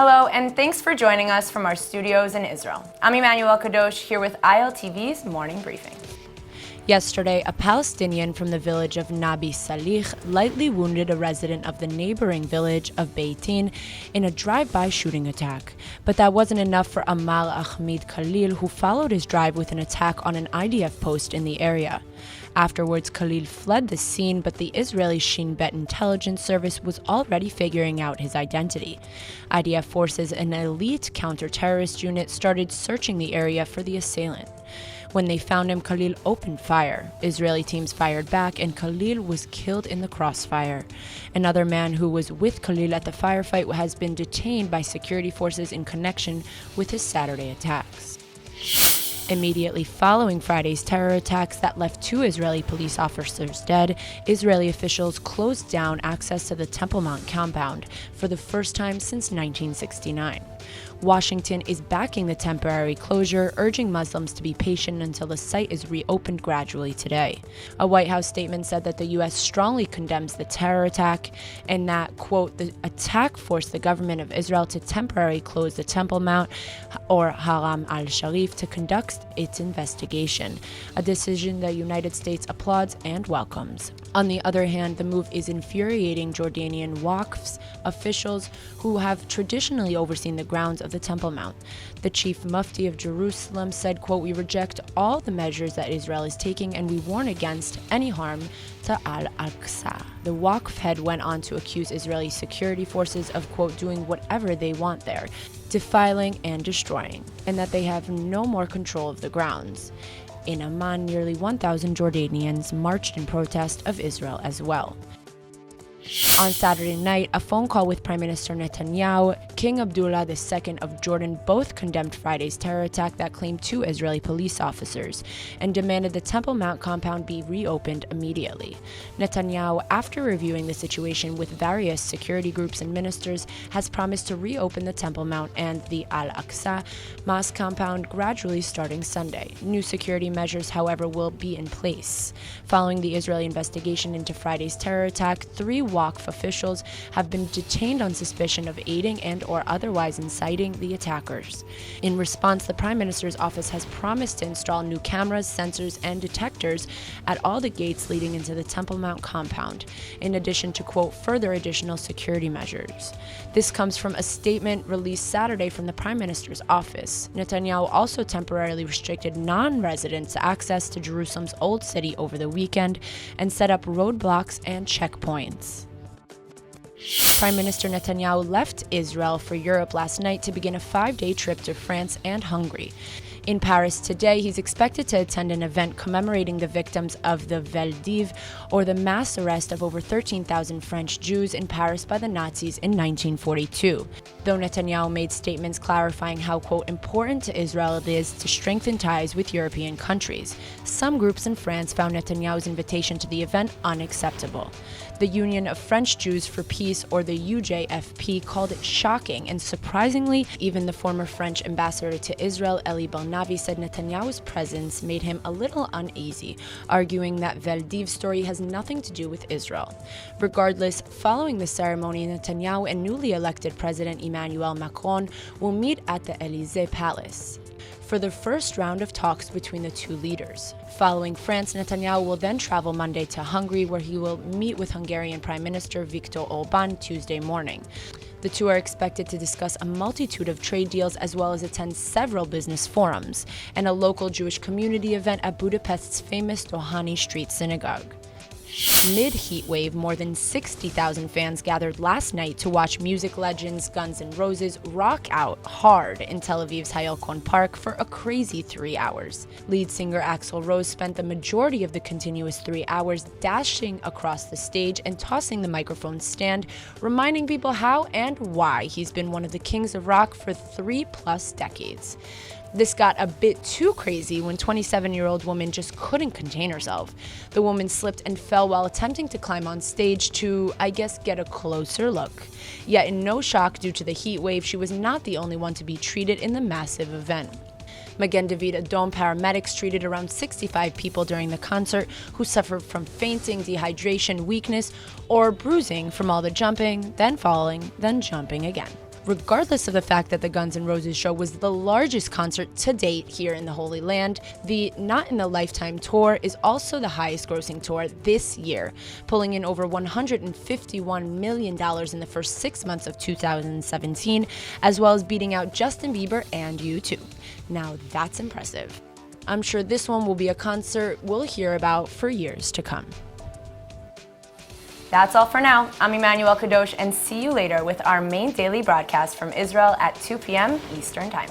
Hello, and thanks for joining us from our studios in Israel. I'm Emmanuel Kadosh here with ILTV's Morning Briefing. Yesterday, a Palestinian from the village of Nabi Salih lightly wounded a resident of the neighboring village of Beitin in a drive-by shooting attack. But that wasn't enough for Amal Ahmed Khalil, who followed his drive with an attack on an IDF post in the area. Afterwards, Khalil fled the scene, but the Israeli Shin Bet intelligence service was already figuring out his identity. IDF forces, an elite counter-terrorist unit, started searching the area for the assailant. When they found him, Khalil opened fire. Israeli teams fired back, and Khalil was killed in the crossfire. Another man who was with Khalil at the firefight has been detained by security forces in connection with his Saturday attacks. Immediately following Friday's terror attacks that left 2 Israeli police officers dead, Israeli officials closed down access to the Temple Mount compound for the first time since 1969. Washington is backing the temporary closure, urging Muslims to be patient until the site is reopened gradually today. A White House statement said that the U.S. strongly condemns the terror attack and that, quote, the attack forced the government of Israel to temporarily close the Temple Mount, or Haram al-Sharif, to conduct its investigation, a decision the United States applauds and welcomes. On the other hand, the move is infuriating Jordanian Waqf's officials who have traditionally overseen the grounds of the Temple Mount. The chief mufti of Jerusalem said, quote, "We reject all the measures that Israel is taking and we warn against any harm to Al-Aqsa." The Waqf head went on to accuse Israeli security forces of, quote, "doing whatever they want there, defiling and destroying, and that they have no more control of the grounds." In Amman, nearly 1,000 Jordanians marched in protest of Israel as well. On Saturday night, a phone call with Prime Minister Netanyahu, King Abdullah II of Jordan both condemned Friday's terror attack that claimed 2 Israeli police officers and demanded the Temple Mount compound be reopened immediately. Netanyahu, after reviewing the situation with various security groups and ministers, has promised to reopen the Temple Mount and the Al-Aqsa mosque compound gradually starting Sunday. New security measures, however, will be in place. Following the Israeli investigation into Friday's terror attack, 3 Waqf officials have been detained on suspicion of aiding and or otherwise inciting the attackers. In response, the Prime Minister's office has promised to install new cameras, sensors, and detectors at all the gates leading into the Temple Mount compound, in addition to, quote, further additional security measures. This comes from a statement released Saturday from the Prime Minister's office. Netanyahu also temporarily restricted non-residents access to Jerusalem's Old City over the weekend and set up roadblocks and checkpoints. Prime Minister Netanyahu left Israel for Europe last night to begin a 5-day trip to France and Hungary. In Paris today, he's expected to attend an event commemorating the victims of the Veldiv, or the mass arrest of over 13,000 French Jews in Paris by the Nazis in 1942. Though Netanyahu made statements clarifying how, quote, important to Israel it is to strengthen ties with European countries, some groups in France found Netanyahu's invitation to the event unacceptable. The Union of French Jews for Peace, or the UJFP, called it shocking, and surprisingly, even the former French ambassador to Israel, Eli Barnavi, said Netanyahu's presence made him a little uneasy, arguing that Veldiv's story has nothing to do with Israel. Regardless, following the ceremony, Netanyahu and newly elected President Emmanuel Macron will meet at the Élysée Palace for the first round of talks between the 2 leaders. Following France, Netanyahu will then travel Monday to Hungary, where he will meet with Hungarian Prime Minister Viktor Orban Tuesday morning. The 2 are expected to discuss a multitude of trade deals as well as attend several business forums and a local Jewish community event at Budapest's famous Doheny Street Synagogue. Mid-heat wave, more than 60,000 fans gathered last night to watch music legends Guns N Roses rock out hard in Tel Aviv's Hayalkon Park for a crazy 3 hours. Lead singer Axl Rose spent the majority of the continuous 3 hours dashing across the stage and tossing the microphone stand, reminding people how and why he's been one of the kings of rock for 3+ decades. This got a bit too crazy when 27-year-old woman just couldn't contain herself. The woman slipped and fell while attempting to climb on stage to, I guess, get a closer look. Yet in no shock due to the heat wave, she was not the only one to be treated in the massive event. Magen David Adom paramedics treated around 65 people during the concert who suffered from fainting, dehydration, weakness, or bruising from all the jumping, then falling, then jumping again. Regardless of the fact that the Guns N' Roses show was the largest concert to date here in the Holy Land, the Not in a Lifetime tour is also the highest grossing tour this year, pulling in over $151 million in the first 6 months of 2017, as well as beating out Justin Bieber and U2. Now that's impressive. I'm sure this one will be a concert we'll hear about for years to come. That's all for now. I'm Emmanuel Kadosh, and see you later with our main daily broadcast from Israel at 2 p.m. Eastern Time.